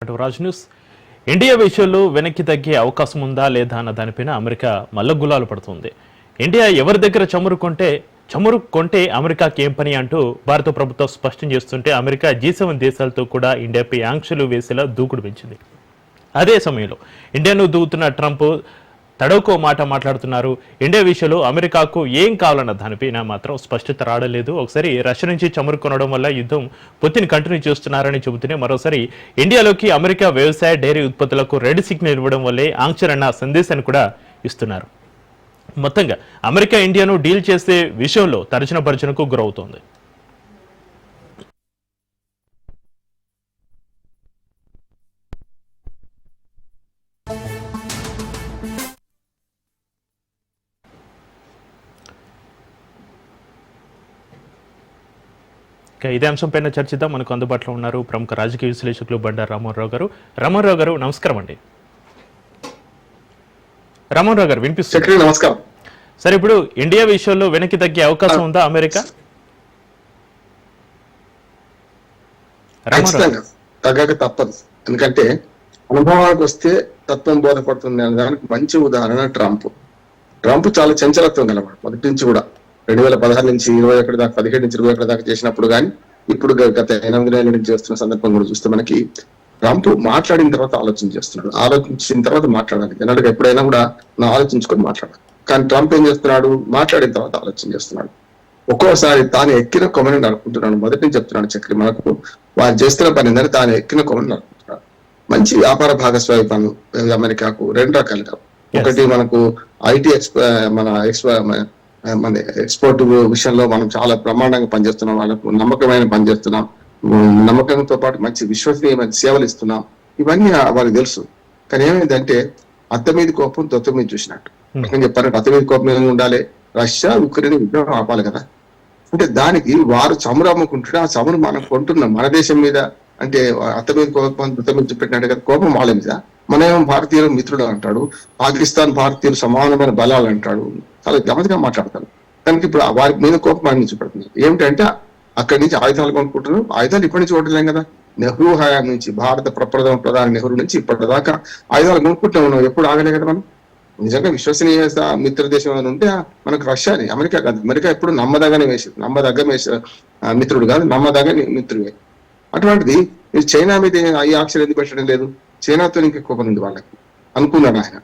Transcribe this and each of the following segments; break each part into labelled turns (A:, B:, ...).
A: Raj news. India విషయంలో వెనక్కి తగ్గే అవకాశం ఉందా లేదా అన్న దానిపైన అమెరికా మల్లగులాలు పడుతుంది. ఇండియా ఎవరి దగ్గర చమురు కొంటే అమెరికాకి ఏం పని అంటూ భారత ప్రభుత్వం స్పష్టం చేస్తుంటే అమెరికా G7 దేశాలతో కూడా ఇండియాపై ఆంక్షలు వేసేలా దూకుడు పెంచింది. అదే సమయంలో ఇండియాను దూకుతున్న ట్రంప్ తడవుకో మాట మాట్లాడుతున్నారు. ఇండియా విషయంలో అమెరికాకు ఏం కావాలన్న దానిపైన మాత్రం స్పష్టత రావలేదు. ఒకసారి రష్యా నుంచి చమురు కొనడం వల్ల యుద్ధం పుతిన్ కంటిన్యూ చేస్తున్నారని చెబుతూనే మరోసారి ఇండియాలోకి అమెరికా వ్యవసాయ డైరీ ఉత్పత్తులకు రెడ్ సిగ్నల్ ఇవ్వడం వల్లే ఆంక్షలన్న సందేశాన్ని కూడా ఇస్తున్నారు. మొత్తంగా అమెరికా ఇండియాను డీల్ చేసే విషయంలో తర్జన భర్జనకు గురవుతోంది. ఇదే అంశంపైన చర్చిద్దాం. మనకు అందుబాటులో ఉన్నారు ప్రముఖ రాజకీయ విశ్లేషకులు బండారు రామోహన్ గారు. రామోహన్ గారు నమస్కారం అండి. రామోహన్ గారు వినిపిస్తుంది?
B: నమస్కారం.
A: సరే, ఇప్పుడు ఇండియా విషయంలో వెనక్కి తగ్గే అవకాశం ఉందా అమెరికా?
B: తగ్గక తప్పదు. ఎందుకంటే అనుభవానికి వస్తే తత్వం బోధపడుతుంది అనే దానికి మంచి ఉదాహరణ ట్రంప్. చాలా చంచలత్వం గలవాడు మొదటి నుంచి కూడా. 2016 నుంచి 21 దాకా, 17 నుంచి 21 దాకా చేసినప్పుడు కానీ ఇప్పుడు గత 8 నెలల నుంచి చేస్తున్న సందర్భం కూడా చూస్తే మనకి ట్రంప్ మాట్లాడిన తర్వాత ఆలోచన చేస్తున్నాడు. ఆలోచించిన తర్వాత మాట్లాడాలి. జనాలుగా ఎప్పుడైనా కూడా ఆలోచించుకొని మాట్లాడాలి. కానీ ట్రంప్ ఏం చేస్తున్నాడు? మాట్లాడిన తర్వాత ఆలోచన చేస్తున్నాడు. ఒక్కోసారి తాను ఎక్కిన కొమ్మని నడుపుకుంటున్నాడు. మొదటి నుంచి చెప్తున్నాడు చక్రి, మనకు వారు చేస్తున్న పని ఏంటంటే తాను ఎక్కిన కొమ్మని నడుపుకుంటున్నాడు. మంచి వ్యాపార భాగస్వామి పనులు అమెరికాకు 2 రకాలుగా. ఒకటి మనకు ఐటీ మన ఎక్స్పోర్ట్ విషయంలో మనం చాలా బ్రహ్మాండంగా పనిచేస్తున్నాం. వాళ్ళకు నమ్మకమైన పనిచేస్తున్నాం. నమ్మకంతో పాటు మంచి విశ్వసనీయమైన సేవలు ఇస్తున్నాం. ఇవన్నీ వాళ్ళకి తెలుసు. కానీ ఏమైందంటే అత్త మీద కోపం తొత్త మీద చూసినట్టు. చెప్పారంటే అత్త మీద కోపం ఏమి ఉండాలి? రష్యా ఉక్రెయిన్ యుద్ధం ఆపాలి కదా. అంటే దానికి వారు చమురు అమ్ముకుంటుంటే ఆ చమురు మనం కొంటున్నాం మన దేశం మీద. అంటే అత్త మీద కోపం తొత్త మీద చూపెట్టినట్టు కదా కోపం వాళ్ళ మీద. మనమేమో భారతీయులు మిత్రుడు అంటాడు, పాకిస్తాన్ భారతీయులు సమానమైన బలాలు అంటాడు. చాలా గమనిగా మాట్లాడతారు. దానికి ఇప్పుడు వారి మీద కోపం ఆయన చూపెడుతున్నారు. ఏమిటంటే అక్కడి నుంచి ఆయుధాలు కొనుక్కుంటున్నారు. ఆయుధాలు ఇప్పటి నుంచి కొట్టలేం కదా. నెహ్రూ హయాం నుంచి, భారత ప్రధాని నెహ్రూ నుంచి ఇప్పటిదాకా ఆయుధాలు కొనుక్కుంటూ ఉన్నాం. ఎప్పుడు ఆగలే కదా మనం. నిజంగా విశ్వసనీయ మిత్ర దేశం ఏమైనా ఉంటే మనకు రష్యాని, అమెరికా కాదు. అమెరికా ఎప్పుడు నమ్మదగనే మిత్రుడు కాదు, నమ్మదగని మిత్రుడే. అటువంటిది చైనా మీద ఈ ఆంక్షలు ఎందుకు పెట్టడం లేదు? చైనాతో ఇంకా ఎక్కువ పని ఉంది వాళ్ళకి అనుకున్నాడు ఆయన.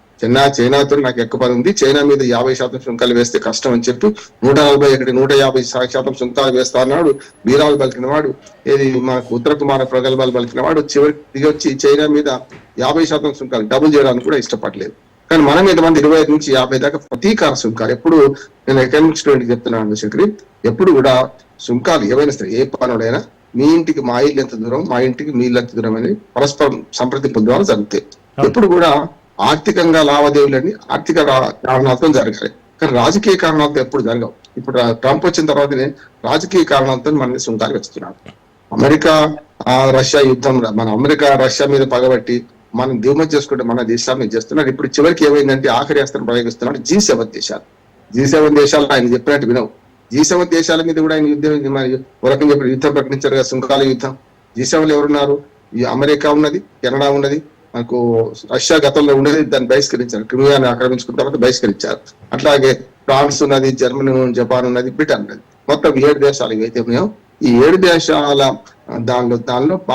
B: చైనాతో నాకు ఎక్కువ పని ఉంది, చైనా మీద 50% సుంకాలు వేస్తే కష్టం అని చెప్పి 141 150% సుంకాలు వేస్తా అన్నాడు. వీరాలు పలికిన వాడు, ఏది మనకు ఉత్తర కుమార ప్రగల్భాలు పలికిన వాడు చివరికి దిగొచ్చి చైనా మీద 50% సుంకాలు డబుల్ చేయడానికి కూడా ఇష్టపడలేదు. కానీ మన మీద మంది 25 నుంచి 50 దాకా ప్రతీకార సుంకాలు. ఎప్పుడు నేను ఎకనామిక్ స్టూడెంట్ చెప్తున్నాను శంకరి, ఎప్పుడు కూడా సుంకాలు ఏవైనా సరే, ఏ పనుడైనా మీ ఇంటికి మా ఇల్లు ఎంత దూరం, మా ఇంటికి మీ ఇల్లు ఎంత దూరం అని పరస్పరం సంప్రదింపుల ద్వారా జరుగుతాయి. ఎప్పుడు కూడా ఆర్థికంగా లావాదేవీలన్నీ ఆర్థిక కారణాలతో జరగాలి. కానీ రాజకీయ కారణాలతో ఎప్పుడు జరగవు. ఇప్పుడు ట్రంప్ వచ్చిన తర్వాతనే రాజకీయ కారణాలతో మన సుంకాలు వేస్తున్నాడు. అమెరికా రష్యా యుద్ధం, మన అమెరికా రష్యా మీద పగబట్టి మనం దిగుమతి చేసుకుంటే మన దేశాన్ని చేస్తున్నాడు. ఇప్పుడు చివరికి ఏమైందంటే ఆఖరి అస్త్రం ప్రయోగిస్తున్నాడు G7 దేశాలు. G7 దేశాలు ఆయన చెప్పినట్టు వినవు. G7 దేశాల మీద కూడా ఆయన యుద్ధం, ఒక రకంగా చెప్పి యుద్ధం ప్రకటించారు కదా, సుంకాల యుద్ధం. G7 ఎవరున్నారు? ఈ అమెరికా ఉన్నది, కెనడా ఉన్నది, మనకు రష్యా గతంలో ఉండేది, దాన్ని బహిష్కరించారు. క్రిమియాని ఆక్రమించుకున్న తర్వాత బహిష్కరించారు. అట్లాగే ఫ్రాన్స్ ఉన్నది, జర్మనీ, జపాన్ ఉన్నది, బ్రిటన్ ఉన్నది. మొత్తం 7 దేశాలు ఏవైతే ఉన్నాయో ఈ 7 దేశాల దానిలో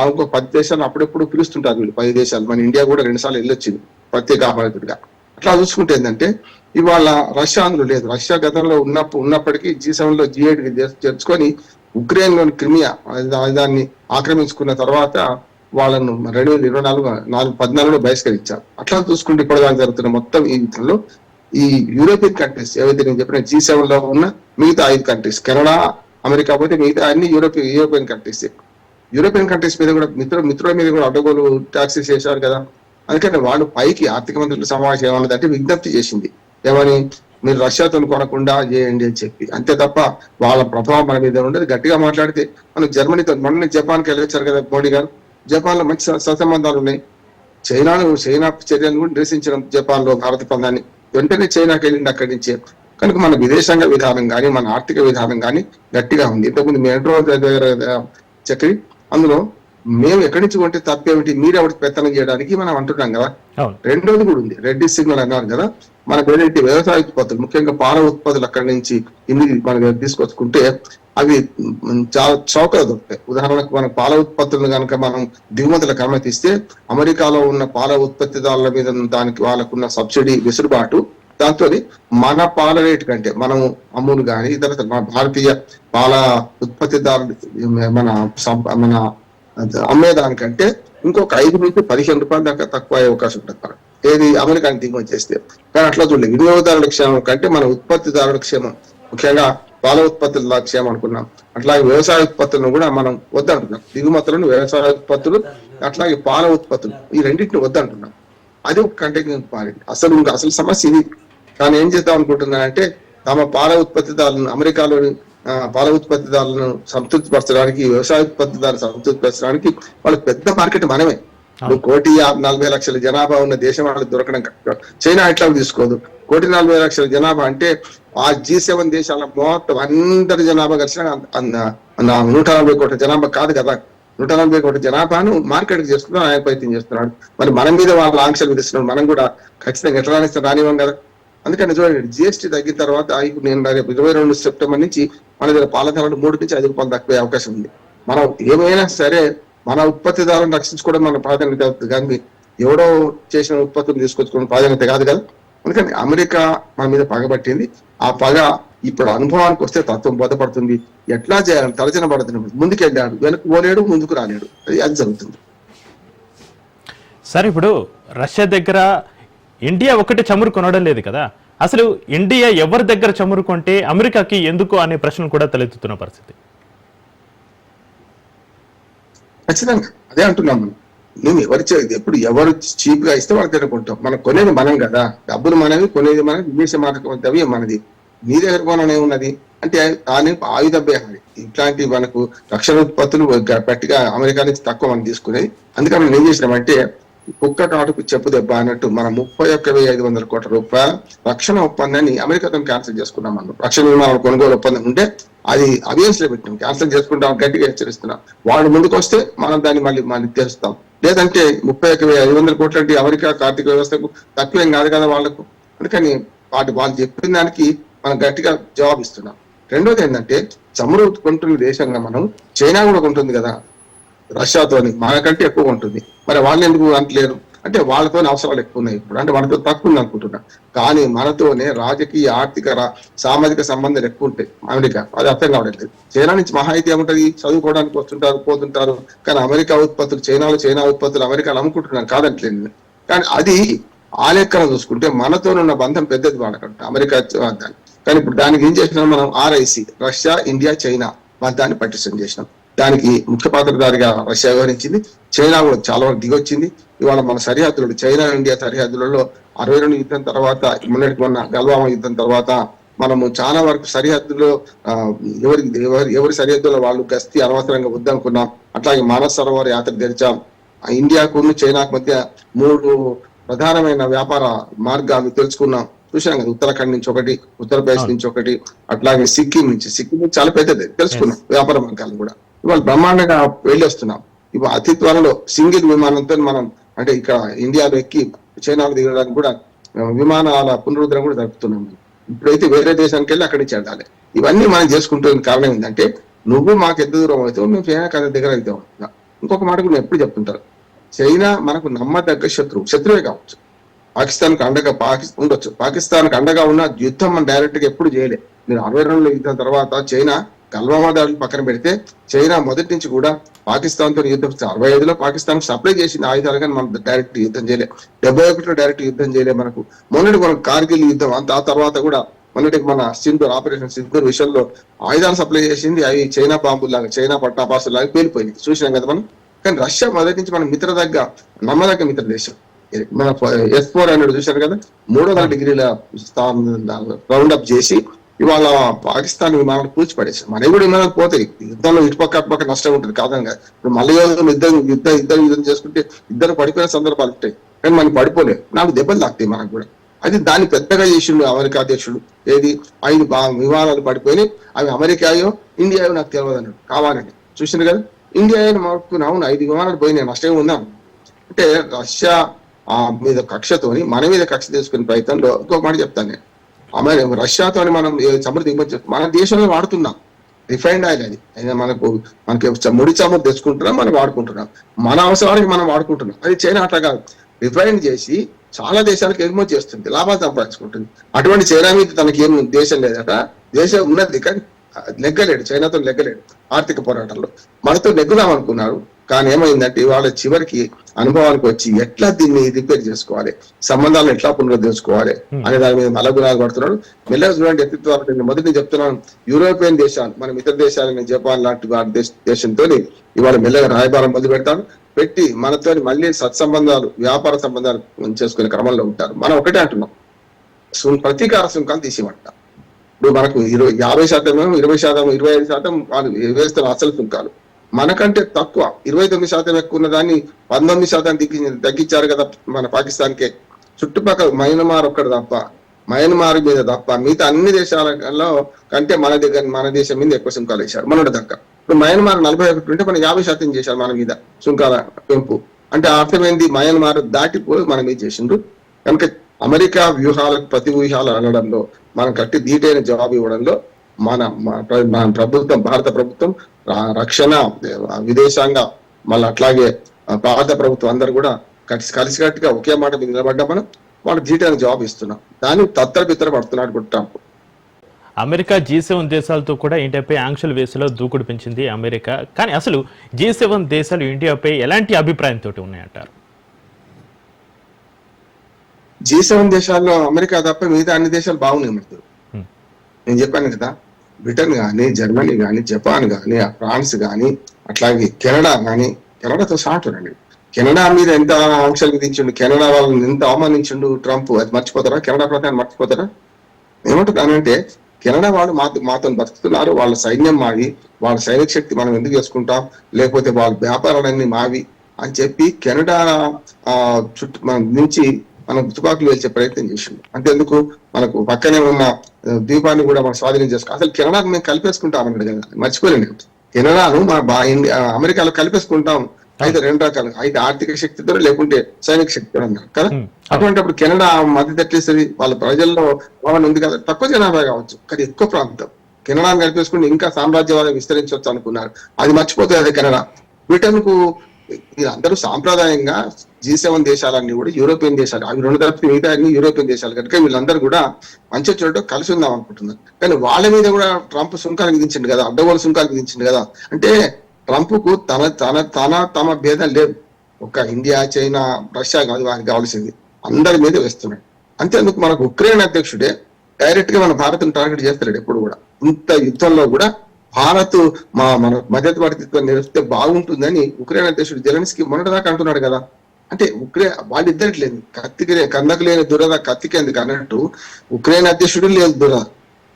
B: ఇంకో 10 దేశాలు అప్పుడెప్పుడు పిలుస్తుంటారు వీళ్ళు. 10 దేశాలు. మన ఇండియా కూడా 2 సార్లు వెళ్ళొచ్చింది ప్రత్యేక ఆహ్వానితుడిగా. అట్లా చూసుకుంటే ఏంటంటే ఇవాళ రష్యా అందులో లేదు. రష్యా గతంలో ఉన్నప్పటికీ G7 లో G8 చేర్చుకొని ఉక్రెయిన్ లోని క్రిమియా దాన్ని ఆక్రమించుకున్న తర్వాత వాళ్ళను 2014 బహిష్కరించారు. అట్లా చూసుకుంటే ఇప్పటిదాకా జరుగుతున్న మొత్తం ఈ యుద్ధంలో ఈ యూరోపియన్ కంట్రీస్ ఏవైతే నేను చెప్పిన G7 లో ఉన్న మిగతా 5 కంట్రీస్, కెనడా, అమెరికా పోతే మిగతా అన్ని యూరోపియన్ కంట్రీస్. యూరోపియన్ కంట్రీస్ మీద కూడా మిత్రుల మీద కూడా అడ్డగోలు ట్యాక్సెస్ చేశారు కదా. అందుకని వాళ్ళు పైకి ఆర్థిక మంత్రుల సమావేశం ఏమన్నదంటే విజ్ఞప్తి చేసింది. ఏమని? మీరు రష్యాతో కొనకుండా చేయండి అని చెప్పి. అంతే తప్ప వాళ్ళ ప్రభావం మన మీద ఉండదు. గట్టిగా మాట్లాడితే మనం జర్మనీతో, మొన్న జపాన్కి వెళ్ళొచ్చారు కదా మోడీ గారు. జపాన్ లో మంచి సత్సంబంధాలు ఉన్నాయి. చైనా చర్యలను కూడా నిరసించడం జపాన్ లో భారత పందాన్ని వెంటనే చైనాకి వెళ్ళింది అక్కడి నుంచే. కనుక మన విదేశాంగ విధానం కానీ మన ఆర్థిక విధానం కానీ గట్టిగా ఉంది. ఇంతకుముందు మెట్రో దగ్గర చక్రి అందులో మేము ఎక్కడి నుంచి కొంటే తప్పేమిటి, మీరు ఎవరికి పెత్తనం చేయడానికి మనం అంటున్నాం కదా.
A: అవును.
B: రెండోది కూడా ఉంది, రెడ్ సిగ్నల్ అన్నారు కదా. మనకు ఏదైతే వ్యవసాయ ఉత్పత్తులు, ముఖ్యంగా పాల ఉత్పత్తులు అక్కడి నుంచి ఇన్ని మనకి తీసుకొచ్చుకుంటే అవి చాలా చౌకగా దొరుకుతాయి. ఉదాహరణకు మన పాల ఉత్పత్తులను కనుక మనం దిగుమతులకు అనుమతిస్తే అమెరికాలో ఉన్న పాల ఉత్పత్తిదారుల మీద దానికి వాళ్ళకున్న సబ్సిడీ వెసులుబాటు, దాంతో మన పాల రేటు కంటే మనం అమూల్ కానీ ఇతర మన భారతీయ పాల ఉత్పత్తిదారులు మన మన అమ్మేదానికంటే ఇంకొక 5 నుంచి 15 రూపాయల దాకా తక్కువ అయ్యే అవకాశం ఉంటుంది. ఏది అమెరికాని దిగుమతి చేస్తే. కానీ అట్లా చూడలేదు. వినియోగదారుల క్షేమం కంటే మన ఉత్పత్తిదారుల క్షేమం, ముఖ్యంగా పాల ఉత్పత్తుల క్షేమం అనుకున్నాం. అట్లాగే వ్యవసాయ ఉత్పత్తులను కూడా మనం వద్దంటున్నాం. దిగుమతులను, వ్యవసాయ ఉత్పత్తులు, అట్లాగే పాల ఉత్పత్తులు, ఈ రెండింటిని వద్దంటున్నాం. అది ఒక కంటిన్యూస్ మారింది. అసలు సమస్య ఇది. కానీ ఏం చేద్దాం అనుకుంటున్నానంటే తమ పాల ఉత్పత్తిదారులను, అమెరికాలోని పాల ఉత్పత్తిదారులను సంతృప్తి పరచడానికి, వ్యవసాయ ఉత్పత్తిదారులు సంతృప్తి పరచడానికి వాళ్ళకి పెద్ద మార్కెట్ మనమే. 1,40,00,000 జనాభా ఉన్న దేశం వాళ్ళకి దొరకడం కష్టం. చైనా ఎట్లా తీసుకోదు. 1,40,00,000 జనాభా అంటే ఆ G7 దేశాల మొత్తం అందరి జనాభా కలిసిన 140 కోట్ల జనాభా కాదు కదా. 140 కోట్ల జనాభాను మార్కెట్ చేస్తున్నాడు, ఆయన ప్రయత్నం చేస్తున్నాడు. మరి మన మీద వాళ్ళ ఆంక్షలు విధిస్తున్నాడు. మనం కూడా ఖచ్చితంగా ఎట్లా రానివ్వం కదా. అందుకని చూడండి, GST తగ్గిన తర్వాత ఇప్పుడు నేను రేపు 22 సెప్టెంబర్ నుంచి మన దగ్గర పాల ధరలు 3 నుంచి 5 రూపాయలు తక్కువే అవకాశం ఉంది. మనం ఏమైనా సరే మన ఉత్పత్తిదారులను రక్షించుకోవడం మన ప్రాధాన్యత అవుతుంది, కానీ ఎవడో చేసిన ఉత్పత్తులు తీసుకొచ్చుకోవడం ప్రాధాన్యత కాదు కదా. అందుకని అమెరికా మన మీద పగబట్టింది. ఆ పగ ఇప్పుడు అనుభవానికి వస్తే తత్వం బోధపడుతుంది. ఎట్లా చేయాలని తలచన పడుతున్నప్పుడు ముందుకు వెళ్ళాడు, వెనక్కి పోలేడు, ముందుకు రాలేడు. అది జరుగుతుంది.
A: సరే, ఇప్పుడు రష్యా దగ్గర ఇండియా ఒకటి చమురు కొనడం లేదు కదా. అసలు ఇండియా ఎవరి దగ్గర చమురు కొంటే అమెరికాకి ఎందుకు అనే ప్రశ్నలు కూడా తలెత్తుతున్న పరిస్థితి.
B: ఖచ్చితంగా అదే అంటున్నాం. మేము ఎప్పుడు ఎవరు చీప్ గా ఇస్తే వాళ్ళు తినుకుంటాం. మనం కొనేది మనం కదా, డబ్బులు మనవి, కొనేది మనది, విదేశ మార్గం మనది. మీ దగ్గర కొననే ఉన్నది అంటే దాని ఆయుధ బేహాలి. ఇట్లాంటి మనకు రక్షణ ఉత్పత్తులు గట్టిగా అమెరికా నుంచి తక్కువ మనం తీసుకునేది. అందుకని మనం ఏం చేసినామంటే కుక్క కాటుకు చెప్పు దెబ్బ అన్నట్టు మనం 31,500 కోట్ల రూపాయల రక్షణ ఒప్పందాన్ని అమెరికాతో క్యాన్సిల్ చేసుకున్నాం. మనం రక్షణ విమానాల కొనుగోలు ఒప్పందం ఉంటే అది అవియన్స్ లో పెట్టినాం, క్యాన్సిల్ చేసుకుంటాం, గట్టిగా హెచ్చరిస్తున్నాం. వాళ్ళు ముందుకు వస్తే మనం దాన్ని మళ్ళీ తెరుస్తాం. లేదంటే 31,500 కోట్ల అంటే అమెరికా ఆర్థిక వ్యవస్థకు తక్కువేం కాదు కదా వాళ్ళకు. అందుకని వాళ్ళు చెప్పిన దానికి మనం గట్టిగా జవాబు ఇస్తున్నాం. రెండోది ఏంటంటే చమురు కొంటున్న దేశంగా మనం చైనా కూడా కొంటుంది కదా రష్యాతోని, మనకంటే ఎక్కువ ఉంటుంది. మరి వాళ్ళు ఎందుకు అంటలేరు అంటే వాళ్ళతో అవసరాలు ఎక్కువ ఉన్నాయి ఇప్పుడు, అంటే వాళ్ళతో తక్కువ ఉంది అనుకుంటున్నా. కానీ మనతోనే రాజకీయ, ఆర్థిక, సామాజిక సంబంధాలు ఎక్కువ ఉంటాయి అమెరికా. అది అర్థం కావట్లేదు. చైనా నుంచి మహా అయితే ఏముంటది, చదువుకోవడానికి వస్తుంటారు, పోతుంటారు. కానీ అమెరికా ఉత్పత్తులు చైనా ఉత్పత్తులు అమెరికాలో అమ్ముకుంటున్నారు, కాదంటలేదు. కానీ అది ఆ లెక్కన చూసుకుంటే మనతోనున్న బంధం పెద్దది వాళ్ళకంటే అమెరికా దాన్ని. కానీ ఇప్పుడు దానికి ఏం చేసినాం మనం, RIC, రష్యా, ఇండియా, చైనా బంధాన్ని పటిష్టం చేసినాం. దానికి ముఖ్య పాత్రధారిగా రష్యా వ్యవహరించింది. చైనా కూడా చాలా వరకు దిగొచ్చింది. ఇవాళ మన సరిహద్దులు, చైనా ఇండియా సరిహద్దులలో 62 యుద్ధం తర్వాత, మొన్న గల్వామా యుద్ధం తర్వాత మనము చాలా వరకు సరిహద్దులో ఎవరి సరిహద్దులో వాళ్ళు గస్తీ అనవసరంగా వద్దనుకున్నాం. అట్లాగే మానస్ సరోవర్ యాత్ర తెరిచాం. ఇండియాకు చైనాకు మధ్య 3 ప్రధానమైన వ్యాపార మార్గాలు తెలుసుకున్నాం, చూసాం కదా. ఉత్తరాఖండ్ నుంచి ఒకటి, ఉత్తరప్రదేశ్ నుంచి ఒకటి, అట్లాగే సిక్కిం నుంచి చాలా పెద్దది తెలుసుకున్నాం వ్యాపార మార్గాలు కూడా. ఇవాళ బ్రహ్మాండంగా వెళ్ళి వస్తున్నాం. ఇవాళ అతి త్వరలో సింగిల్ విమానంతో మనం అంటే ఇక్కడ ఇండియాలో ఎక్కి చైనాలో దిగడానికి కూడా విమానాల పునరుద్ధరణ కూడా జరుపుతున్నాం. ఇప్పుడైతే వేరే దేశానికి వెళ్ళి అక్కడి నుంచి వెళ్ళాలి. ఇవన్నీ మనం చేసుకుంటున్న కారణం ఏంటంటే నువ్వు మాకు ఎంత దూరం అవుతావు, మేము చైనా కన్నా దగ్గర అవుతాం. ఇంకొక మాట కూడా ఎప్పుడు చెప్తుంటారు, చైనా మనకు నమ్మదగ్గ శత్రువే కావచ్చు. పాకిస్తాన్కి అండగా ఉండొచ్చు, పాకిస్తాన్కి అండగా ఉన్న యుద్ధం మనం డైరెక్ట్ గా ఎప్పుడు చేయలే. మీరు 62లో యుద్ధం తర్వాత చైనా గల్వామా దాడులు పక్కన పెడితే చైనా మొదటి నుంచి కూడా పాకిస్తాన్ తో యుద్ధం 65లో పాకిస్తాన్ సప్లై చేసిన ఆయుధాలు, కానీ మనం డైరెక్ట్ యుద్ధం చేయలే. 71లో డైరెక్ట్ యుద్ధం చేయలే. మొన్నటి మనకు కార్గిల్ యుద్ధం ఆ తర్వాత కూడా మొన్నటికి మన ఆపరేషన్ సింధూర్ విషయంలో ఆయుధాలు సప్లై చేసింది. అవి చైనా బాంబులాగా, చైనా పట్టాపాసులు లాగా పేలిపోయింది, చూసినాం కదా మనం. కానీ రష్యా మొదటి నుంచి మన నమ్మదగ్గ మిత్ర దేశం. మన S-400 చూశారు కదా, 300 డిగ్రీల రౌండ్ అప్ చేసి ఇవాళ పాకిస్తాన్ విమానాలు కూల్చిపడేసారు. మనవి కూడా విమానాలు పోతాయి, యుద్ధంలో ఇటుపక్క నష్టం ఉంటుంది కాదంగా. ఇప్పుడు మళ్ళీ యుద్ధం చేసుకుంటే ఇద్దరు పడిపోయిన సందర్భాలు ఉంటాయి, కానీ మనం పడిపోలేదు. నాకు దెబ్బలు తాకుతాయి మనకు కూడా. అది దాన్ని పెద్దగా చేసిండు అమెరికా అధ్యక్షుడు. ఏది 5 విమానాలు పడిపోయినాయి, అవి అమెరికాయో ఇండియాయో నాకు తెలియదు అన్నాడు కావాలని. చూసింది కదా, ఇండియా అయినా మాట్లాడుకున్నాం, అవును 5 విమానాలు పోయినాయి, నష్టం ఉందాం అంటే రష్యా మీద కక్షతోని మన మీద కక్ష తీసుకునే ప్రయత్నంలో ఇంకొక మాట చెప్తాను నేను. రష్యాతోని మనం చమురు దిగుమతి చేస్తాం, మన దేశంలో వాడుతున్నాం రిఫైన్డ్ ఆయిల్, అది అయినా మనకి ముడి చమురు తెచ్చుకుంటున్నాం, మనం వాడుకుంటున్నాం, మన అవసరానికి మనం వాడుకుంటున్నాం. అది చైనా అట్లా కాదు, రిఫైన్ చేసి చాలా దేశాలకు ఎగుమతి చేస్తుంది, లాభాలు సంపాదించుకుంటుంది. అటువంటి చైనా మీద తనకి ఏం దేశం లేదట, దేశం ఉన్నది కానీ నెగ్గలేడు, చైనాతో నెగ్గలేడు ఆర్థిక పోరాటంలో. మనతో నెగ్గుదాం అనుకున్నారు, కానీ ఏమైందంటే ఇవాళ చివరికి అనుభవానికి వచ్చి ఎట్లా దీన్ని రిపేర్ చేసుకోవాలి, సంబంధాలను ఎట్లా పునరుద్ధరించుకోవాలి అనే దాని మీద మలగుణాలు పడుతున్నాడు. మెల్లగా చూడండి ఎత్తిత్వాలు. నేను మొదటి చెప్తున్నాను, యూరోపియన్ దేశాలు మన మిత్ర దేశాలైన జపాన్ లాంటి వారి దేశంతో ఇవాళ మెల్లగా రాయబారం మొదలు పెట్టి మనతో మళ్ళీ సత్సంబంధాలు, వ్యాపార సంబంధాలు చేసుకునే క్రమంలో ఉంటారు. మనం ఒకటే అంటున్నాం, ప్రతీకార సుంకాలు తీసేమంటాం. ఇప్పుడు మనకు 50%, 20%, 25% వాళ్ళు వేస్తున్న అసలు సుంకాలు మనకంటే తక్కువ, 29% ఎక్కువ ఉన్న దాన్ని 19% తగ్గించారు కదా మన పాకిస్తాన్కే. చుట్టుపక్కల మయన్మార్ ఒక్కడు తప్ప, మయన్మార్ మీద తప్ప మిగతా అన్ని దేశాలలో కంటే మన దేశం మీద ఎక్కువ సుంకాలు వేశారు మనోడి దక్క. ఇప్పుడు మయన్మార్ 41 ఉంటే మనం 50% చేశారు మన మీద సుంకాల పెంపు. అంటే అర్థమైంది, మయన్మార్ దాటిపోయి మన మీద చేసిండ్రు. కనుక అమెరికా వ్యూహాలకు ప్రతి వ్యూహాలు అనడంలో మనం కట్టి ధీటైన జవాబు ఇవ్వడంలో మన ప్రభుత్వం, భారత ప్రభుత్వం, రక్షణ, విదేశాంగ, మళ్ళీ అట్లాగే భారత ప్రభుత్వం అందరూ కూడా కలిసికట్టుగా ఒకే మాట మీద నిలబడ్డా మనం వాళ్ళకి ధీటైన జవాబు ఇస్తున్నాం. దాన్ని బిత్తర పడుతున్నాడు కూడా ట్రంప్.
A: అమెరికా G7 దేశాలతో కూడా ఇండియాపై ఆంక్షలు వేసేలో దూకుడు పెంచింది అమెరికా. కానీ అసలు G7 దేశాలు ఇండియాపై ఎలాంటి అభిప్రాయంతో ఉన్నాయంటారు?
B: G7 దేశాల్లో అమెరికా తప్ప మిగతా అన్ని దేశాలు బాగున్నాయి మనకు. నేను చెప్పాను కదా, బ్రిటన్ కానీ, జర్మనీ కానీ, జపాన్ కానీ, ఫ్రాన్స్ కానీ, అట్లాగే కెనడా కానీ, కెనడాతో సాటునండి. కెనడా మీద ఎంత ఆంక్షలు విధించిండు, కెనడా వాళ్ళని ఎంత అవమానించిండు ట్రంప్, అది మర్చిపోతారా? కెనడా ప్రధాని మర్చిపోతారా? ఏమంటున్నానంటే కెనడా వాళ్ళు మాతో బతుకుతున్నారు, వాళ్ళ సైన్యం మావి, వాళ్ళ సైనిక శక్తి మనం ఎందుకు చేసుకుంటాం, లేకపోతే వాళ్ళ వ్యాపారాలన్నీ మావి అని చెప్పి కెనడా చుట్టూ మన నుంచి మనం తుపాకులు వేల్చే ప్రయత్నం చేసిండు. అంతేందుకు మనకు పక్కనే ఉన్న ద్వీపాన్ని కూడా మనం స్వాధీనం చేసుకో, అసలు కెనడాకు మేము కలిపేసుకుంటామన్నాడు కదా, మర్చిపోలేండి. కెనడాను అమెరికాలో కలిపేసుకుంటాం, అయితే 2 రకాలు, అయితే ఆర్థిక శక్తితో లేకుంటే సైనిక శక్తితో అన్నారు కదా. అటువంటిప్పుడు కెనడా మధ్య తట్టేసరి వాళ్ళ ప్రజల్లో భావన ఉంది కదా, తక్కువ జనాభా కావచ్చు కానీ ఎక్కువ ప్రాంతం కెనడాను కలిపేసుకుంటే ఇంకా సామ్రాజ్యవాదం విస్తరించవచ్చు అనుకున్నారు. అది మర్చిపోతుంది అదే కెనడా. బ్రిటన్ కు అందరూ సాంప్రదాయంగా G7 దేశాలన్నీ కూడా యూరోపియన్ దేశాలు, అవి 2 తరపు మిగతా అన్ని యూరోపియన్ దేశాలు కనుక వీళ్ళందరూ కూడా మంచి చోట కలిసి ఉందాం అనుకుంటున్నారు. కానీ వాళ్ళ మీద కూడా ట్రంప్ సుంకాలు విధించింది కదా, అడ్డగోలు సుంకాలు విధించింది కదా. అంటే ట్రంప్ కు తమ భేదం లేదు, ఒక ఇండియా, చైనా, రష్యా కాదు వారికి కావాల్సింది, అందరి మీద వేస్తున్నాడు. అంతేందుకు మనకు ఉక్రెయిన్ అధ్యక్షుడే డైరెక్ట్ గా మన భారత్ను టార్గెట్ చేస్తాడు ఎప్పుడు కూడా. ఇంత యుద్ధంలో కూడా భారత్ మన మధ్యవర్తిత్వం నిలిపితే బాగుంటుందని ఉక్రెయిన్ అధ్యక్షుడు జెలెన్స్కీ మొన్నటిదాకా అంటున్నాడు కదా. అంటే వాళ్ళిద్దరికి లేదు కన్నకు లేని దురద కత్తికి ఎందుకు అన్నట్టు ఉక్రెయిన్ అధ్యక్షుడు లేదు దురద,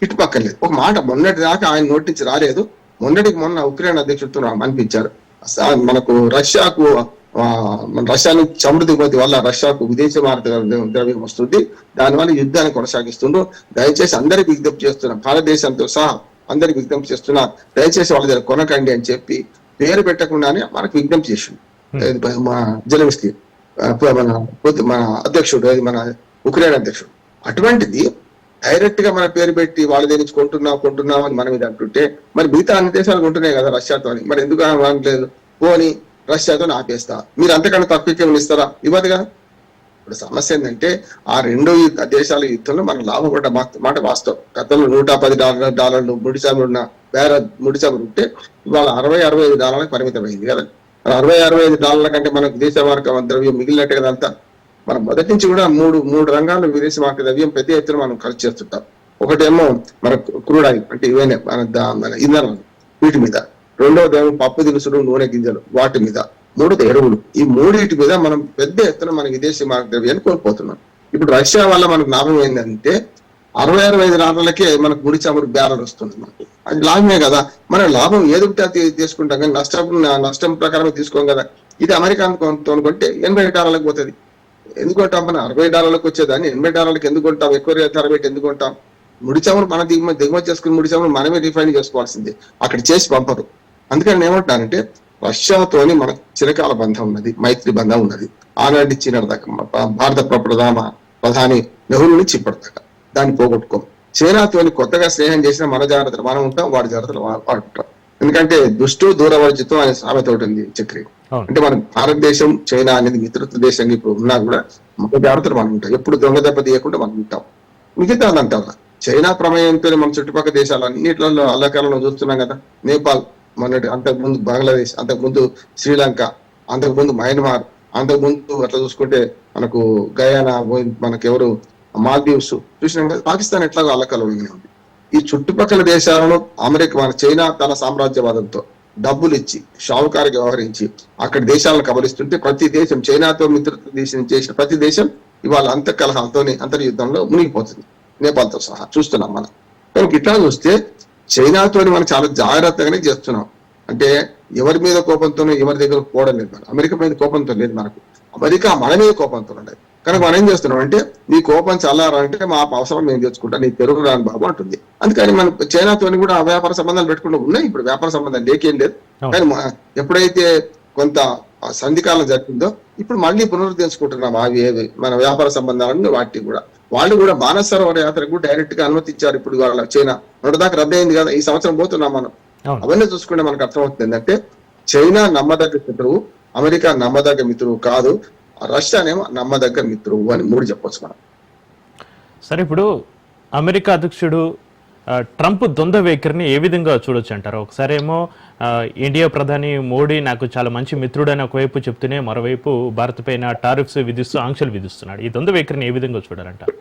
B: ఇటుపక్క లేదు. ఒక మాట మొన్నటి దాకా ఆయన నోటి నుంచి రాలేదు, మొన్న ఉక్రెయిన్ అధ్యక్షుడితో అనిపించారు. మనకు రష్యా నుంచి చమురు దిగుమతి వల్ల రష్యాకు విదేశీ మారక ద్రవ్యం వస్తుంది, దానివల్ల యుద్ధాన్ని కొనసాగిస్తుండ్రు, దయచేసి అందరికి విజ్ఞప్తి చేస్తున్నా, భారతదేశంతో సహా అందరికి విజ్ఞప్తి చేస్తున్నా, దయచేసి వాళ్ళ దగ్గర కొనకండి అని చెప్పి పేరు పెట్టకుండానే మనకు విజ్ఞప్తి చేసిండు మా జెలెన్స్కీ, మన అధ్యక్షుడు, మన ఉక్రెయిన్ అధ్యక్షుడు. అటువంటిది డైరెక్ట్ గా మన పేరు పెట్టి వాళ్ళ దగ్గర నుంచి కొంటున్నాం అని మనం ఇది అంటుంటే, మరి మిగతా అన్ని దేశాలు కొంటున్నాయి కదా రష్యాతో, మరి ఎందుకు అనట్లేదు? పోని రష్యాతో ఆపేస్తా, మీరు అంతకన్నా తక్కువకేమైనా ఇస్తారా? ఇవ్వదు కదా. ఇప్పుడు సమస్య ఏంటంటే ఆ 2 దేశాల యుద్ధంలో మనం లాభపడ్డ మాట వాస్తవం. గతంలో $110 ముడి చమురు ఉంటే ఇవాళ $60-65 పరిమితమైంది కదా. $60-65 కంటే మనకు దేశ మార్క ద్రవ్యం మిగిలినట్టే కదా అంతా. మనం మొదటి నుంచి కూడా మూడు రంగాల్లో విదేశీ మార్క ద్రవ్యం పెద్ద ఎత్తున మనం ఖర్చు చేస్తుంటాం. ఒకటేమో మన క్రూడ్ ఆయిల్ అంటే ఇవన్నీ మన ఇంధనం, వీటి మీద. రెండవదేమో పప్పు దినుసులు, నూనె గింజలు, వాటి మీద. మూడోది ఎరువులు. ఈ మూడింటి మీద మనం పెద్ద ఎత్తున మన విదేశీ మార్క ద్రవ్యాన్ని కోల్పోతున్నాం. ఇప్పుడు రష్యా వల్ల మనకు లాభం ఏంటంటే $60-65 మనకు ముడి చమురు బ్యారెల్ వస్తుంది మనకు, అది లాభమే కదా. మన లాభం ఏది ఉంటే అది తీసుకుంటాం కానీ నష్టం ప్రకారమే తీసుకోం కదా. ఇది అమెరికా కొంటే $80 పోతుంది. ఎందుకు కొంటాం? మనం $60 వచ్చేదాన్ని $80 ఎందుకు కొంటాం? ఎక్కువ ధర పెట్టి ఎందుకు కొంటాం? ముడి చమురు మన దిగుమతి చేసుకుని ముడి చమురు మనమే రిఫైన్ చేసుకోవాల్సిందే, అక్కడ చేసి పంపరు. అందుకని ఏమంటానంటే రష్యాతోని మనకు చిరకాల బంధం ఉన్నది, మైత్రి బంధం ఉన్నది. ఆనాటి చీన దాకా భారత ప్రధాని నెహ్రూ నుంచి ఇప్పటిదాకా దాన్ని పోగొట్టుకోం. చైనాతోని కొత్తగా స్నేహం చేసిన మన జాగ్రత్తలు మనం ఉంటాం, వాడి జాగ్రత్తలు వాడు ఉంటాం. ఎందుకంటే దుష్టు దూరవర్జితం అనే సామెత ఒకటి ఉంది చక్రి. అంటే మన భారతదేశం చైనా అనేది మిత్రత్వ దేశంగా ఇప్పుడు ఉన్నా కూడా మన జాగ్రత్తలు మనం ఉంటాం, ఎప్పుడు దొంగ దెబ్బ తీయకుండా మనం ఉంటాం. మిగతా అంటాం చైనా ప్రమేయంతో మన చుట్టుపక్కల దేశాలు అన్నిట్లలో అల్లకాలంలో చూస్తున్నాం కదా. నేపాల్ మొన్నటి, అంతకుముందు బంగ్లాదేశ్, అంతకుముందు శ్రీలంక, అంతకుముందు మయన్మార్, అంతకుముందు అట్లా చూసుకుంటే మనకు గయానా, మనకెవరు మాల్దీవ్స్ చూసినాం కదా. పాకిస్తాన్ ఎట్లాగో అల్లకల్లోనే ఉంది. ఈ చుట్టుపక్కల దేశాలను అమెరికా, మన చైనా తన సామ్రాజ్యవాదంతో డబ్బులు ఇచ్చి షావుకారుగా వ్యవహరించి అక్కడ దేశాలను కబలిస్తుంటే ప్రతి దేశం, చైనాతో మిత్రత్వ దేశం చేసిన ప్రతి దేశం ఇవాళ అంతర్కలహాలతోని అంతర్యుద్ధంలో మునిగిపోతుంది, నేపాల్తో సహా చూస్తున్నాం మనం. కనుక ఇట్లా చూస్తే చైనాతోని మనం చాలా జాగ్రత్తగానే చేస్తున్నాం. అంటే ఎవరి మీద కోపంతోనో ఎవరి దగ్గర పోవడం లేదు. మనం అమెరికా మీద కోపంతో లేదు మనకు, అమెరికా మన మీద కోపంతో ఉండదు. కనుక మనం ఏం చేస్తున్నాం అంటే నీ కోపం చల్లారంటే మా అవసరం మేము తెచ్చుకుంటా, నీ తెరుగు రాని బాబు అంటుంది. అందుకని మనం చైనాతోని కూడా వ్యాపార సంబంధాలు పెట్టుకుంటూ ఉన్నాయి. ఇప్పుడు వ్యాపార సంబంధాలు లేకేం లేదు. కానీ ఎప్పుడైతే కొంత సంధికాలం జరిగిందో ఇప్పుడు మళ్ళీ పునరుద్ధరించుకుంటున్నాం అవి మన వ్యాపార సంబంధాలను. వాటిని కూడా వాళ్ళు కూడా మానస సరోవర యాత్రకు డైరెక్ట్ గా అనుమతించారు. ఇప్పుడు వాళ్ళ చైనా దాకా రద్దు అయింది కదా, ఈ సంవత్సరం పోతున్నాం మనం. అవన్నీ చూసుకుంటే మనకు అర్థమవుతుంది ఏంటంటే చైనా నమ్మదగ్గ శత్రువు, అమెరికా నమ్మదగ్గ మిత్రువు కాదు, రష్యానేమో నమ్మదగ్గ మిత్రువు అని మూడు చెప్పొచ్చు మనం.
A: సరే, ఇప్పుడు అమెరికా అధ్యక్షుడు ట్రంప్ ద్వంద్వ వైఖరిని ఏ విధంగా చూడొచ్చు అంటారు? ఒకసారి ఏమో ఇండియా ప్రధాని మోడీ నాకు చాలా మంచి మిత్రుడు అని ఒకవైపు చెప్తూనే మరోవైపు భారత్ పైన టారిఫ్స్ విధిస్తూ ఆంక్షలు విధిస్తున్నాడు. ఈ ద్వంద్వ వైఖరిని ఏ విధంగా చూడాలంటారు?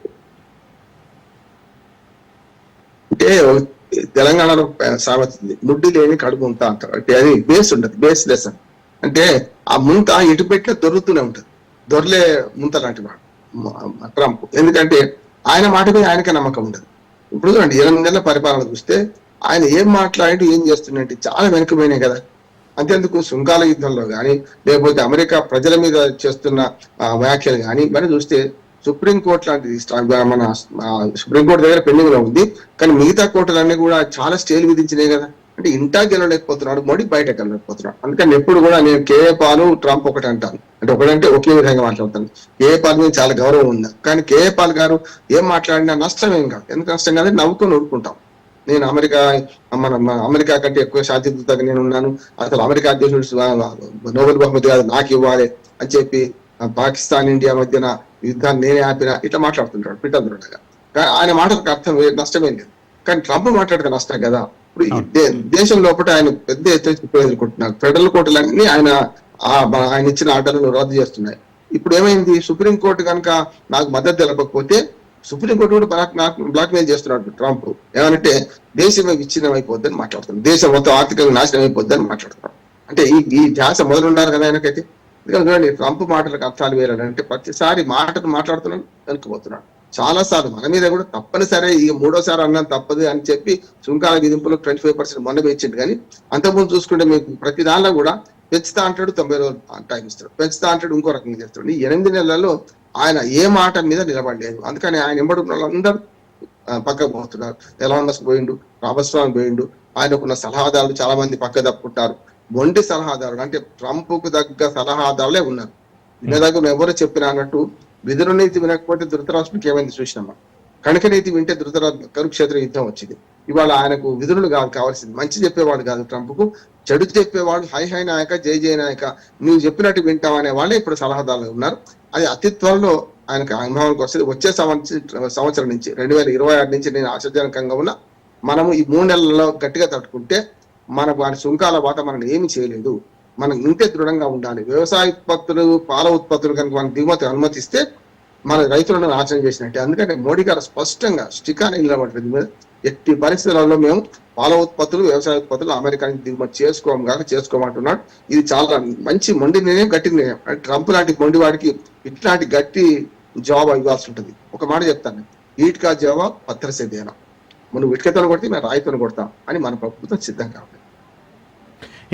B: అంటే తెలంగాణలో సామెత ఉంది, ముడ్డి లేని కడుపు ముంత అంటారు. అంటే అది బేస్ ఉండదు, బేస్ లెసన్. అంటే ఆ ముంత ఎటు పెట్టినా దొరుకుతూనే ఉంటుంది, దొరలే ముంత లాంటి వాడు ట్రంప్. ఎందుకంటే ఆయన మాట మీద ఆయనకే నమ్మకం ఉండదు. ఇప్పుడు చూడండి 8 నెలల పరిపాలన చూస్తే ఆయన ఏం మాట్లాడి ఏం చేస్తున్నట్టు చాలా వెనుకపోయినాయి కదా. అంతేందుకు సుంకాల యుద్ధంలో కానీ లేకపోతే అమెరికా ప్రజల మీద చేస్తున్న వ్యాఖ్యలు కానీ ఇవన్నీ చూస్తే సుప్రీంకోర్టు లాంటిది మన సుప్రీంకోర్టు దగ్గర పెండింగ్ లో ఉంది, కానీ మిగతా కోర్టులన్నీ కూడా చాలా స్టేలు విధించినాయి కదా. అంటే ఇంటా గెలవలేకపోతున్నాడు మోడీ, బయట గెలవలేకపోతున్నాడు. అందుకని ఎప్పుడు కూడా నేను కేఏ పాల్ ట్రంప్ ఒకటి అంటాను. అంటే ఒకటంటే ఒకే విధంగా మాట్లాడతాను. కేఏ పాల్ మీద చాలా గౌరవం ఉంది, కానీ కేఏ పాల్ గారు ఏం మాట్లాడినా నష్టం ఏం కాదు. ఎందుకు నష్టం కాదు, నవ్వుకొని ఊరుకుంటాం. నేను అమెరికా కంటే ఎక్కువ శాంతియుతంగా నేను ఉన్నాను, అసలు అమెరికా అధ్యక్షుడు నోబెల్ బహుమతి కాదు నాకు ఇవ్వాలి అని చెప్పి పాకిస్తాన్ ఇండియా మధ్యన యుద్ధాన్ని నేనే ఆపినా ఇట్లా మాట్లాడుతుంటాడు పిట్టందుడుగా. ఆయన మాటలకు అర్థం నష్టమేం లేదు, కానీ ట్రంప్ మాట్లాడితే నష్టం కదా. ఇప్పుడు దేశం లోపల ఆయన పెద్ద ఎత్తున ఎదుర్కొంటున్నారు. ఫెడరల్ కోర్టులన్నీ ఆయన ఇచ్చిన ఆర్డర్లను రద్దు చేస్తున్నాయి. ఇప్పుడు ఏమైంది, సుప్రీంకోర్టు కనుక నాకు మద్దతు తెలపకపోతే సుప్రీంకోర్టు కూడా నాకు బ్లాక్ మెయిల్ చేస్తున్నాడు ట్రంప్. ఏమంటే దేశమే విచ్ఛిన్నం అయిపోద్దని మాట్లాడుతున్నాడు, దేశం మొత్తం ఆర్థికంగా నాశనం అయిపోద్దని మాట్లాడుతున్నాడు. అంటే ఈ ధ్యాస మొదలున్నారు కదా ఆయనకైతే. ఎందుకంటే ట్రంప్ మాటలకు అర్థాలు వేయాలంటే ప్రతిసారి మాటలు మాట్లాడుతున్నాడు, వెనుకపోతున్నాడు. చాలా సార్లు మన మీద కూడా తప్పనిసరి ఈ 3వ అన్నం తప్పదు అని చెప్పి సుంకాల విధింపులు 25% మొన్న పెంచింది. కానీ అంతకుముందు చూసుకుంటే మీకు ప్రతి దానిలో కూడా పెంచుతా అంటాడు, 90 రోజులు టైం ఇస్తాడు, పెంచుతా అంటాడు, ఇంకో రకంగా చేస్తాడు. ఈ 8 నెలల్లో ఆయన ఏ మాట మీద నిలబడలేదు. అందుకని ఆయన ఎంబడున్న వాళ్ళందరూ పక్కకు పోతున్నారు. ఎలాన్ మస్క్ పోయిండు, రాబర్ట్ స్ట్రాంగ్ పోయిండు, ఆయనకున్న సలహాదారులు చాలా మంది పక్క తప్పుకుంటారు. మొండి సలహాదారులు అంటే ట్రంప్ కు తగ్గ సలహాదారులే ఉన్నారు. వినదగ్గ ఎవరు చెప్పినా అన్నట్టు విధుల నీతి వినకపోతే ధృతరాష్ట్రునికి ఏమైంది చూసినామా. కనుక నీతి వింటే కురుక్షేత్ర యుద్ధం వచ్చింది. ఇవాళ ఆయనకు విధులు కావాల్సింది, మంచి చెప్పేవాడు కాదు ట్రంప్ కు, చెడు చెప్పేవాడు హై హై నాయక జై జయ నాయక నువ్వు చెప్పినట్టు వింటామనే వాళ్ళే ఇప్పుడు సలహాదారులు ఉన్నారు. అది అతి త్వరలో ఆయనకు అనుభవానికి వస్తుంది. వచ్చే సంవత్సరం నుంచి 2026 నుంచి నేను ఆశాజనకంగా ఉన్నా. మనము ఈ 3 నెలల్లో గట్టిగా తట్టుకుంటే మనకు వారి సుంకాల వాత మనం ఏమి చేయలేదు. మనం ఇంతే దృఢంగా ఉండాలి. వ్యవసాయ ఉత్పత్తులు, పాల ఉత్పత్తులు కనుక మనం దిగుమతి అనుమతిస్తే మన రైతులను నాశనం చేసినట్టే. అందుకంటే మోడీ గారు స్పష్టంగా స్టికాని నిలబడుతుంది, ఎట్టి పరిస్థితులలో మేము పాల ఉత్పత్తులు, వ్యవసాయ ఉత్పత్తులు అమెరికా నుంచి దిగుమతి చేసుకోమంటున్నాడు. ఇది చాలా మంచి మొండి నిర్ణయం, గట్టి నిర్ణయం. ట్రంప్ లాంటి మొండి వాడికి ఇట్లాంటి గట్టి జవాబు ఇవ్వాల్సి ఉంటుంది. ఒక మాట చెప్తాను, ఈట్కా జవాబు పత్రసే దేనా, మనం ఇటుకతో కొడితే మేము రాయితో కొడతాం అని మన ప్రభుత్వం సిద్ధంగా ఉంది.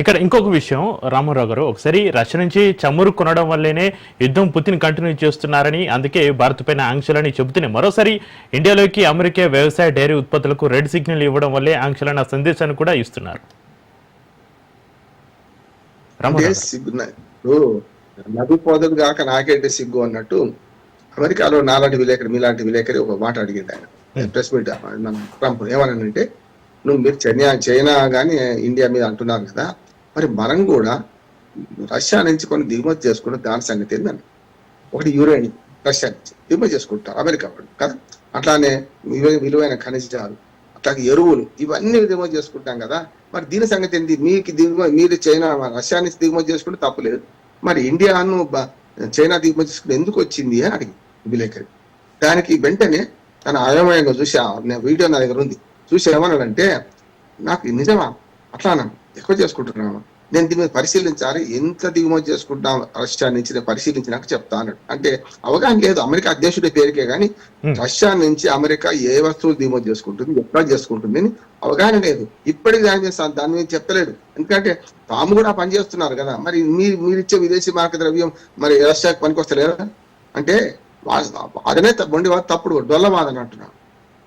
A: ఇక్కడ ఇంకొక విషయం రామారావు గారు, ఒకసారి రష్యా నుంచి చమురు కొనడం వల్లేనే యుద్ధం పుతిన్ కంటిన్యూ చేస్తున్నారని, అందుకే భారత్ పైన ఆంక్షలని చెబుతూనే మరోసారి ఇండియాలోకి అమెరికా వ్యవసాయ డైరీ ఉత్పత్తులకు రెడ్ సిగ్నల్ ఇవ్వడం వల్లే ఆంక్షలన్న సందేశాన్ని కూడా ఇస్తున్నారు.
B: అంటే
A: రామారావు గారు.
B: సిగ్గు ఇప్పుడు నది పోదదు కాక నాకేంటి సిగ్గు అన్నట్టు అమెరికాలో నాలాంటి విలేకరి మీలాంటి విలేకరి ఒక మాట అడిగింది ఆయన ప్రెస్ మీట్ మన ట్రంప్ ఏమనంటే మీరు చైనా కానీ ఇండియా మీద అంటున్నారు కదా, మరి మనం కూడా రష్యా నుంచి కొన్ని దిగుమతి చేసుకున్న దాని సంగతి ఏందని. ఒకటి యురేనియం రష్యా నుంచి దిగుమతి చేసుకుంటారు అమెరికా వాళ్ళు కదా, అట్లానే విలువైన ఖనిజాలు, అట్లాగే ఎరువులు, ఇవన్నీ దిగుమతి చేసుకుంటాం కదా, మరి దీని సంగతి ఏంటి, మీకు మీరు చైనా రష్యా నుంచి దిగుమతి చేసుకుంటే తప్పులేదు, మరి ఇండియాను చైనా దిగుమతి చేసుకుంటే ఎందుకు వచ్చింది అని అడిగి విలేకరి. దానికి వెంటనే తన అయోమయంగా చూసి వీడియో నా దగ్గర ఉంది, చూసి ఏమన్నాడంటే, నాకు నిజమా అట్లానా ఎక్కువ చేసుకుంటున్నాను, నేను దీని మీద పరిశీలించాలి, ఎంత దిగుమతి చేసుకుంటాం రష్యా నుంచి నేను పరిశీలించినాక చెప్తా అన్నాడు. అంటే అవగాహన లేదు, అమెరికా అధ్యక్షుడి పేరుకే కానీ రష్యా నుంచి అమెరికా ఏ వస్తువులు దిగుమతి చేసుకుంటుంది, ఎట్లా చేసుకుంటుంది అని అవగాహన లేదు. ఇప్పటికి దాని మీద చెప్పలేడు, ఎందుకంటే తాము కూడా పనిచేస్తున్నారు కదా, మరి మీరిచ్చే విదేశీ మార్క ద్రవ్యం మరి రష్యాకి పనికొస్తలేదా అంటే వాదనే తప్పుడు డొల్లవాదన అంటున్నాడు.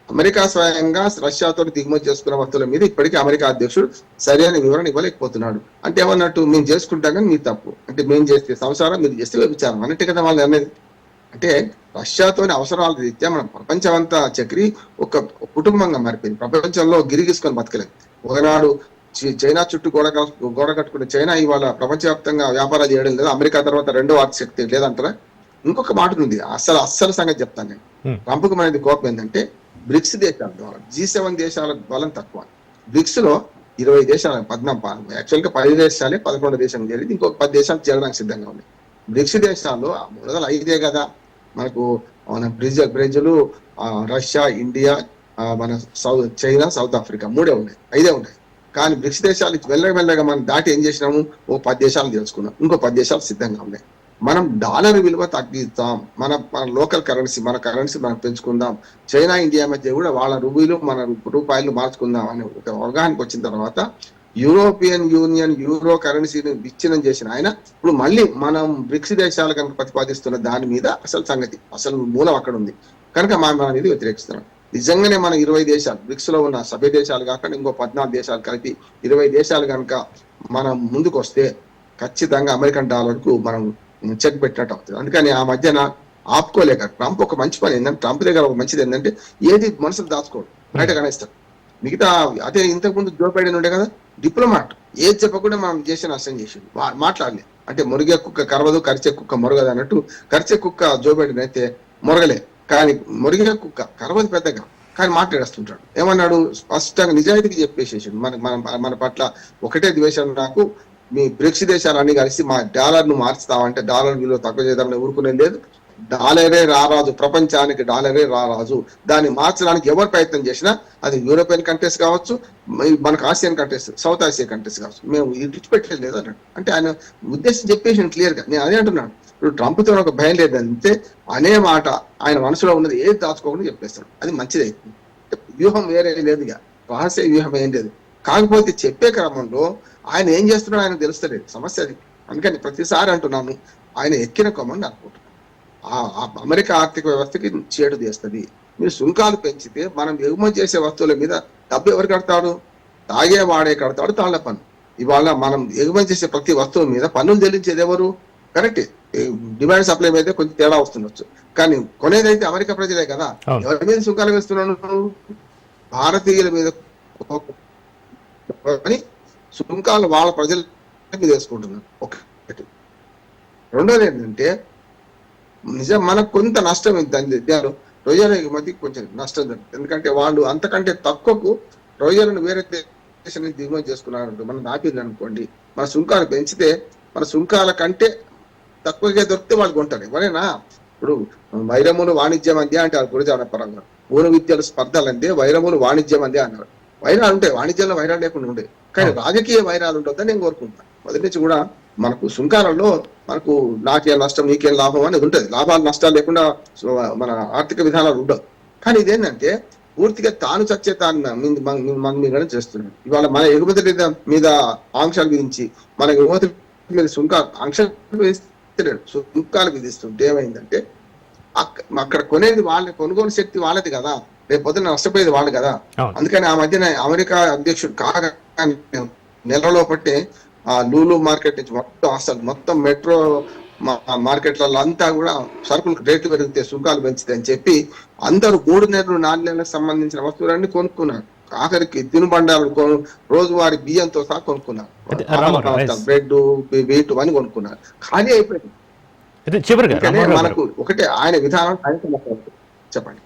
B: అమెరికా స్వయంగా రష్యాతో దిగుమతి చేసుకున్న వస్తువుల మీద ఇప్పటికీ అమెరికా అధ్యక్షుడు సరైన వివరణ ఇవ్వలేకపోతున్నాడు. అంటే ఏమన్నట్టు, మేము చేసుకుంటాం కానీ మీ తప్పు, అంటే మేము చేస్తే సంసారం, మీరు చేస్తే వ్యభిచారం అన్నట్టు కదా వాళ్ళు అనేది. అంటే రష్యాతోని అవసరాల రీత్యా మనం ప్రపంచం అంతా చక్రి ఒక కుటుంబంగా మారిపోయింది. ప్రపంచంలో గిరిగీసుకొని బతకలేదు. ఒకనాడు చైనా చుట్టూ గోడ కట్టుకునే చైనా ఇవాళ ప్రపంచవ్యాప్తంగా వ్యాపారాలు చేయడం లేదు. అమెరికా తర్వాత రెండో ఆర్థిక శక్తి లేదంటారా. ఇంకొక మాట ఉంది, అస్సలు సంగతి చెప్తాను నేను. ట్రంప్కు అనేది కోపం ఏంటంటే, బ్రిక్స్ దేశాల ద్వారా G7 దేశాల బలం తక్కువ. బ్రిక్స్ లో 20 దేశాలు, 14 యాక్చువల్ గా 10 దేశాలే 11 దేశం చేరింది, ఇంకొక 10 దేశాలు చేరడానికి సిద్ధంగా ఉన్నాయి. బ్రిక్స్ దేశాల్లో మొదలు 5 కదా మనకు, మన బ్రెజిల్, రష్యా, ఇండియా, మన చైనా, సౌత్ ఆఫ్రికా 3 ఉన్నాయి, 5 ఉన్నాయి. కానీ బ్రిక్స్ దేశాలు మెల్లగా మనం దాటి ఏం చేసినాము, ఓ 10 దేశాలు తెలుసుకున్నాం, ఇంకో 10 దేశాలు సిద్ధంగా ఉన్నాయి. మనం డాలర్ విలువ తగ్గిస్తాం, మన లోకల్ కరెన్సీ, మన కరెన్సీ మనం పెంచుకుందాం, చైనా ఇండియా మధ్య కూడా వాళ్ళ రూపాయలు మన రూపాయలు మార్చుకుందాం అనే ఒక అవగాహనకు వచ్చిన తర్వాత యూరోపియన్ యూనియన్ యూరో కరెన్సీని విచ్ఛిన్నం చేసిన ఆయన ఇప్పుడు మళ్ళీ మనం బ్రిక్స్ దేశాలు కనుక ప్రతిపాదిస్తున్న దాని మీద అసలు మూలం అక్కడ ఉంది కనుక మనం అనేది వ్యతిరేకిస్తున్నాం. నిజంగానే మన 20 దేశాలు బ్రిక్స్ లో ఉన్న సభ్య దేశాలు కాకుండా ఇంకో 14 దేశాలు కలిపి 20 దేశాలు కనుక మనం ముందుకు వస్తే ఖచ్చితంగా అమెరికన్ డాలర్ కు మనం చెక్ పెట్టినట్టు అవుతుంది. అందుకని ఆ మధ్యన ఆపుకోలేక ట్రంప్ ఒక మంచి పని ఏంటంటే, ట్రంప్ దగ్గర ఒక మంచిది ఏంటంటే ఏది మనసులు దాచుకోడు, బయట కనేస్తాడు. మిగతా అదే ఇంతకుముందు జో బైడెన్ ఉండే కదా డిప్లొమాట్, ఏది చెప్పకుండా మనం చేసే నష్టం చేసి మాట్లాడలే. అంటే మురిగే కుక్క కరవదు, కరిచే కుక్క మొరగదు అన్నట్టు, కరిచే కుక్క జో బైడెన్ అయితే మొరగలే, కానీ మురిగే కుక్క కరవదు పెద్దగా, కానీ మాట్లాడేస్తుంటాడు. ఏమన్నాడు, స్పష్టంగా నిజాయితీకి చెప్పేసేసాడు, మన పట్ల ఒకటే ద్వేషం, నాకు మీ బ్రిక్స్ దేశాలన్నీ కలిసి మా డాలర్ ను మార్చుతామంటే డాలర్ విలువ తక్కువ చేద్దామని ఊరుకునే లేదు. డాలరే రారాజు, ప్రపంచానికి డాలరే రారాజు. దాన్ని మార్చడానికి ఎవరు ప్రయత్నం చేసినా అది యూరోపియన్ కంట్రీస్ కావచ్చు, మనకు Asian countries, south Asia countries కావచ్చు, మేము విడిచిపెట్టలేదు లేదు అన్నాడు. అంటే ఆయన ఉద్దేశం చెప్పేసి క్లియర్ గా. నేను అదే అంటున్నాను, ఇప్పుడు ట్రంప్ తో ఒక భయం లేదంటే అనే మాట ఆయన మనసులో ఉన్నది ఏది దాచుకోకుండా చెప్పేస్తాడు, అది మంచిది అవుతుంది. వ్యూహం వేరే లేదు, ఇక రహస్య వ్యూహం ఏం లేదు. కాకపోతే చెప్పే క్రమంలో ఆయన ఏం చేస్తున్నాడో ఆయన తెలుస్తలేదు, సమస్య అది. అందుకని ప్రతిసారి అంటున్నాను, ఆయన ఎక్కిన కొమ్మని అనుకుంటున్నాను. అమెరికా ఆర్థిక వ్యవస్థకి చేడు చేస్తుంది. మీరు సుంకాలు పెంచితే మనం ఎగుమతి చేసే వస్తువుల మీద డబ్బు ఎవరు కడతాడు, తాగే వాడే కడతాడు తాళ్ల పన్ను. ఇవాళ మనం ఎగుమతి చేసే ప్రతి వస్తువు మీద పన్నులు చెల్లించేది ఎవరు, కరెక్ట్. డిమాండ్ సప్లై మీద కొంచెం తేడా వస్తుండొచ్చు, కానీ కొనేదైతే అమెరికా ప్రజలే కదా. ఎవరి మీద సుంకాలు వేస్తున్నాను, భారతీయుల మీద సుంకాలు వాళ్ళ ప్రజల మీద వేసుకుంటున్నారు. ఒకటి. రెండోది ఏంటంటే, నిజం మనకు కొంత నష్టం రొయ్యల ఎగుమతి కొంచెం నష్టం జరుగుతుంది. ఎందుకంటే వాళ్ళు అంతకంటే తక్కువకు రొయ్యలను వేరే దేశం నుంచి దిగుమతి చేసుకున్నారు. మనం ఆపింది అనుకోండి, మన సుంకాలు పెంచితే మన సుంకాల కంటే తక్కువగా దొరికితే వాళ్ళు కొంటారు. ఎవరైనా ఇప్పుడు వైరములు వాణిజ్యం అందే అంటే అది గురించి పరంగా, ఊరు విద్యలు స్పర్ధలు అందే వైరములు వాణిజ్యం అందే అన్నారు. వైరాలు ఉంటాయి, వాణిజ్యంలో వైరాలు లేకుండా ఉండే, కానీ రాజకీయ వైరాలు ఉంటుందని నేను కోరుకుంటాను. మొదటి నుంచి కూడా మనకు సుంకాలలో మనకు నాకేం నష్టం నీకేం లాభం అనేది ఉంటుంది. లాభాలు నష్టాలు లేకుండా మన ఆర్థిక విధానాలు ఉండవు. కానీ ఇదేంటంటే పూర్తిగా తాను చచ్చే మన మీద చేస్తున్నాడు. ఇవాళ మన ఎగుమతి మీద ఆంక్షలు విధించి మన ఎగుమతి మీద ఆంక్షలు విధిస్తున్నాడు. సుంకాలు విధిస్తుంటే ఏమైందంటే అక్కడ కొనేది వాళ్ళ కొనుగోలు శక్తి వాళ్ళది కదా, రేపు పొద్దున నష్టపోయేది వాళ్ళు కదా. అందుకని ఆ మధ్యన అమెరికా అధ్యక్షుడు కాగా నెలలో పట్టే ఆ లూలు మార్కెట్ నుంచి మొత్తం అసలు మొత్తం మెట్రో మార్కెట్లలో అంతా కూడా సరుకులకు రేట్లు పెరిగితే సుంకాలు పెంచితే అని చెప్పి అందరూ 3 నెలలు 4 నెలలకు సంబంధించిన వస్తువులన్నీ కొనుక్కున్నారు. ఆఖరికి తినుబండాలు రోజువారీ బియ్యంతో సహా కొనుక్కున్నారు.
A: అయితే రామారావు, yes.
B: బ్రెడ్, వీటు అని కొనుక్కున్నారు. ఖాళీ అయిపోయింది.
A: అయితే చివరిగా
B: అందుకనే
A: రామారావు గారు,
B: మనకు ఒకటే ఆయన విధానం చెప్పండి.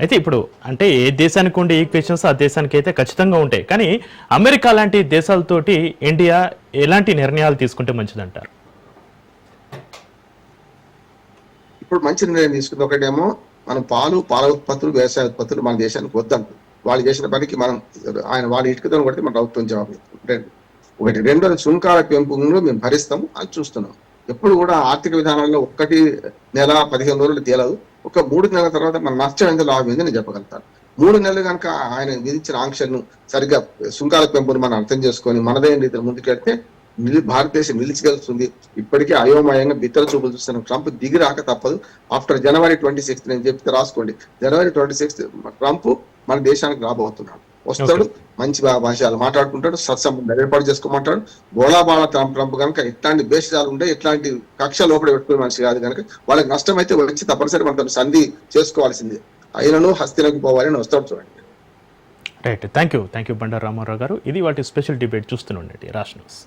A: అయితే ఇప్పుడు అంటే ఏ దేశానికి ఉండే ఈక్వేషన్స్ ఆ దేశానికి అయితే ఖచ్చితంగా ఉంటాయి. కానీ అమెరికా లాంటి దేశాలతోటి ఇండియా ఎలాంటి నిర్ణయాలు తీసుకుంటే మంచిదంటారు?
B: ఇప్పుడు మంచి నిర్ణయం తీసుకుంది. ఒకటేమో మనం పాల ఉత్పత్తులు, వ్యవసాయ ఉత్పత్తులు మన దేశానికి వద్దంటు వాళ్ళు చేసిన పనికి మనం వాళ్ళ ఇటుకతో కొడితే మన ప్రభుత్వం జవాబు చెప్తుంది. రెండోది సుంకాల పెంపును మేము భరిస్తాము అని చూస్తున్నాం. ఎప్పుడు కూడా ఆర్థిక విధానంలో 1 నెల 15 రోజులు తేలదు. ఒక 3 నెలల తర్వాత మన నష్టం ఎంత లాభం ఏంది నేను చెప్పగలుగుతాను. 3 నెలలు కనుక ఆయన విధించిన ఆంక్షలను సరిగ్గా సుంకాల పెంపును మనం అర్థం చేసుకొని మనదైన రీతిలో ముందుకెళ్తే భారతదేశం నిలిచిగలుస్తుంది. ఇప్పటికే అయోమయంగా బిత్తర చూపులు చూస్తున్న ట్రంప్ దిగి రాక తప్పదు. ఆఫ్టర్ January 26 నేను చెప్తే రాసుకోండి. January 26 ట్రంప్ మన దేశానికి రాబోతున్నాడు. వస్తాడు, మంచి భాషలు మాట్లాడుకుంటాడు, సత్సంబంధాలు ఏర్పాటు చేసుకోమంటాడు. గోళాబాళ ట్రంప్ కనుక ఎట్లాంటి భేషజాలు ఉంటే ఎట్లాంటి కక్ష లోపల పెట్టుకునే మనిషి కాదు కనుక వాళ్ళకి నష్టం అయితే వచ్చి తప్పనిసరి మనతో సంధి చేసుకోవాల్సిందే. అయినను హస్తినకు పోవాలని వస్తాడు. చూడండి.
A: Right, thank you Bandaru Ramarao గారు. ఇది వాటి స్పెషల్ డిబేట్ చూస్తూనే ఉండండి రాష్ట్ర న్యూస్.